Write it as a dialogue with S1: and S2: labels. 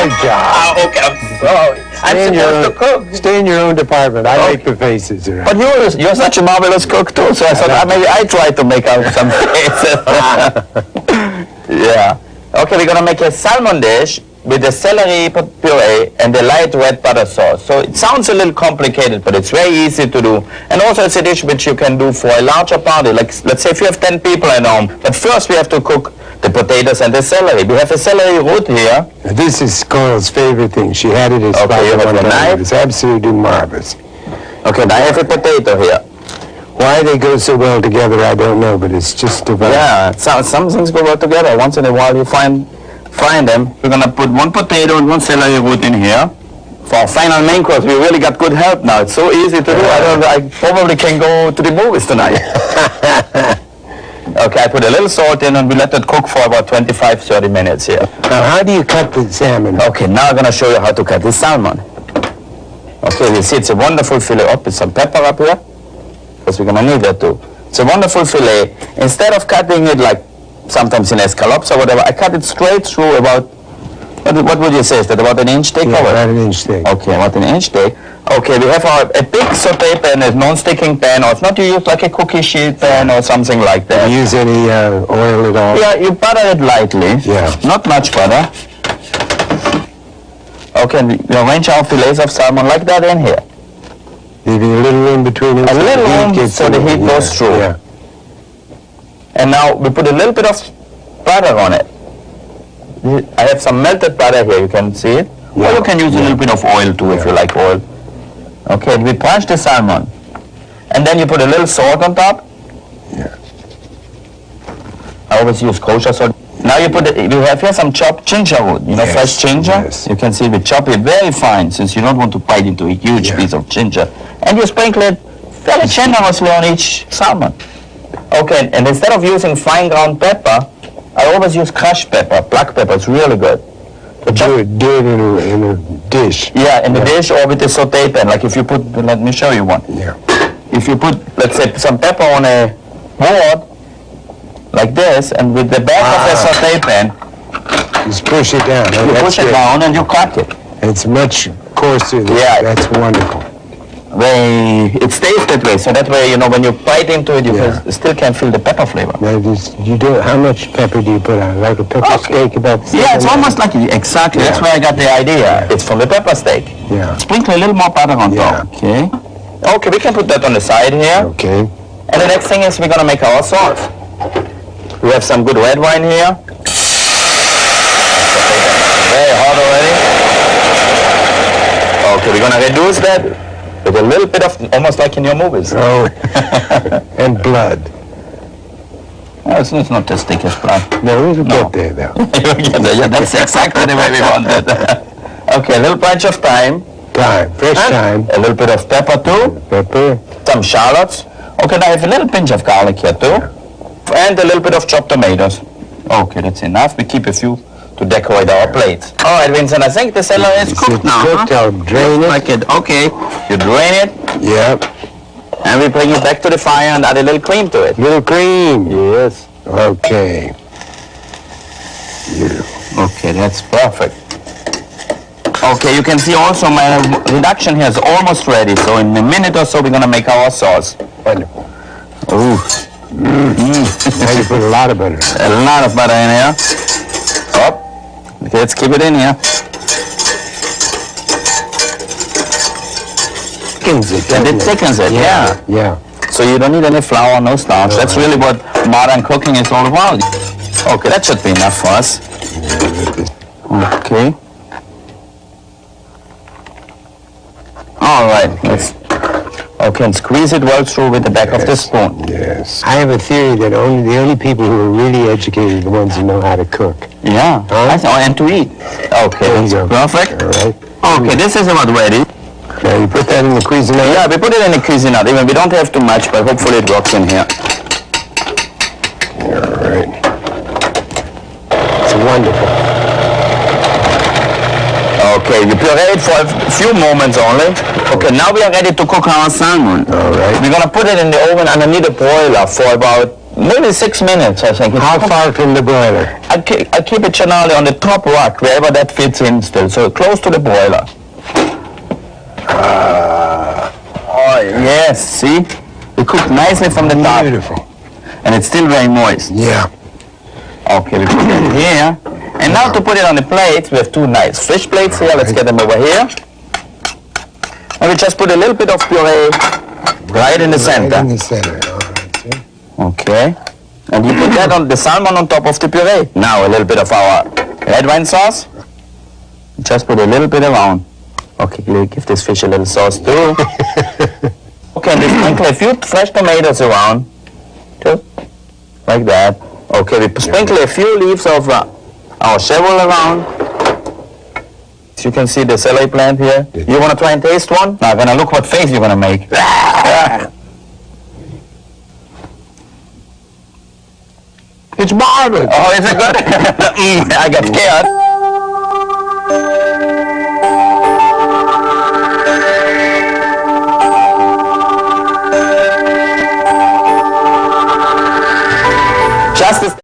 S1: my job.
S2: Okay, I'm sorry. I'm supposed to cook.
S1: Stay in your own department. I like the faces around.
S2: But you're such a marvelous cook too, so I thought maybe I try to make out some faces. Yeah. Okay, we're gonna make a salmon dish with the celery puree and the light red butter sauce. So it sounds a little complicated, but it's very easy to do. And also it's a dish which you can do for a larger party. Like, let's say if you have 10 people at home. But first we have to cook the potatoes and the celery. We have a celery root here.
S1: This is Carl's favorite thing. She had it as
S2: Okay, you have your knife.
S1: It's absolutely marvelous.
S2: Okay, now I have a potato here.
S1: Why they go so well together, I don't know, but it's just divine.
S2: Yeah, some things go well together. Once in a while you find them. We're gonna put one potato and one celery root in here. For our final main course, we really got good help now. It's so easy to do. I probably can go to the movies tonight. Okay, I put a little salt in and we let it cook for about 25-30 minutes here.
S1: Now, how do you cut the salmon?
S2: Okay, now I'm gonna show you how to cut the salmon. Okay, you see it's a wonderful fillet. Oh, put some pepper up here, because we're gonna need that too. It's a wonderful fillet. Instead of cutting it like sometimes in escallops or whatever, I cut it straight through about, what would you say, is that about an inch thick?
S1: Yeah, about an inch thick.
S2: Okay, about an inch thick. Okay, we have a big saute pan, a non-sticking pan, or if not, you use like a cookie sheet pan or something like that.
S1: Do you use any oil at all?
S2: Yeah, you butter it lightly.
S1: Yeah.
S2: Not much butter. Okay, and we arrange our fillets of salmon like that in here.
S1: Leaving a little room between it.
S2: A little room so the heat goes through.
S1: Yeah.
S2: And now we put a little bit of butter on it. I have some melted butter here, you can see it.
S1: Yeah.
S2: Or you can use a little bit of oil too if you like oil. Okay, we blanch the salmon. And then you put a little salt on top.
S1: Yeah.
S2: I always use kosher salt. Now you have here some chopped ginger root,
S1: Yes,
S2: fresh ginger.
S1: yes.
S2: You can see we chop it very fine since you don't want to bite into a huge piece of ginger. And you sprinkle it very generously on each salmon. Okay, and instead of using fine ground pepper, I always use crushed pepper, black pepper. It's really good.
S1: Do it in a dish.
S2: Yeah, in the dish or with the saute pan. Like if you put, let me show you one.
S1: Yeah.
S2: If you put, let's say, some pepper on a board, like this, and with the back of the saute pan,
S1: Just push it down.
S2: you push it down and you crack it.
S1: It's much coarser.
S2: Yeah.
S1: That's wonderful.
S2: It stays that way, so that way, when you bite into it, you
S1: Yeah.
S2: still can feel the pepper flavor.
S1: Now, how much pepper do you put on? Like a pepper steak about?
S2: Yeah, it's almost like, exactly, that's
S1: Yeah.
S2: where I got the idea. It's from the pepper steak.
S1: Yeah.
S2: Sprinkle a little more butter on
S1: Yeah.
S2: top. Okay. Okay, we can put that on the side here.
S1: Okay.
S2: And the next thing is we're gonna make our sauce. We have some good red wine here. Very hot already. Okay, we're gonna reduce that with a little bit of, almost like in your movies.
S1: Oh, and blood.
S2: No, it's not as thick as blood.
S1: No, we'll
S2: No.
S1: get there though.
S2: Yeah, that's exactly the way we want it. Okay, a little bunch of thyme.
S1: Thyme, fresh thyme,
S2: A little bit of pepper too.
S1: pepper.
S2: Some shallots. Okay, now I have a little pinch of garlic here too. And a little bit of chopped tomatoes. Okay, that's enough. We keep a few to decorate our plates. All right, Vincent, I think the celery is cooked now.
S1: Cooked, I'll drain it.
S2: Like it. Okay, you drain it,
S1: Yep.
S2: and we bring it back to the fire and add a little cream to it.
S1: Little cream.
S2: Yes.
S1: Okay.
S2: Okay, that's perfect. Okay, you can see also my reduction here is almost ready. So in a minute or so, we're gonna make our sauce.
S1: Wonderful.
S2: Ooh,
S1: Now you put a lot of butter.
S2: a lot of butter in here. Oh, okay, let's keep it in here.
S1: Thickens it.
S2: And it
S1: doesn't it?
S2: thickens it, yeah.
S1: Yeah.
S2: So you don't need any flour, no starch. That's really what modern cooking is all about. Okay, that should be enough for us. Okay. All right, okay, and squeeze it well through with the back of the spoon.
S1: Yes. I have a theory that the only people who are really educated are the ones who know how to cook.
S2: Yeah, and to eat. Okay,
S1: There you
S2: that's
S1: go.
S2: perfect.
S1: All right.
S2: Okay, this is about ready.
S1: Now you put that in the Cuisinart.
S2: Yeah, we put it in the Cuisinart. Even we don't have too much, but hopefully it works in here.
S1: All right. It's wonderful.
S2: Okay, you puree it for a few moments only. Okay, now we are ready to cook our salmon.
S1: All right.
S2: We're gonna put it in the oven underneath the broiler for about maybe 6 minutes, I think.
S1: How far from the broiler?
S2: I keep it generally on the top rack, wherever that fits in still, so close to the boiler. Oh, yes, see? It cooked nicely from the top.
S1: Beautiful.
S2: And it's still very moist.
S1: Yeah.
S2: Okay, we put it here. And now to put it on the plate, we have two nice fish plates here. Let's get them over here. And we just put a little bit of puree right in the center.
S1: Right in the center. All right, see?
S2: Okay. And you put that on the salmon on top of the puree. Now a little bit of our red wine sauce. Just put a little bit around. Okay, we'll give this fish a little sauce too. Okay, and we sprinkle a few fresh tomatoes around. Just like that. Okay, we sprinkle a few leaves of our chevril around. As you can see the celery plant here. You want to try and taste one? Now, gonna look what face you're gonna make.
S1: It's marvelous.
S2: Oh, is it good? I got scared. Just as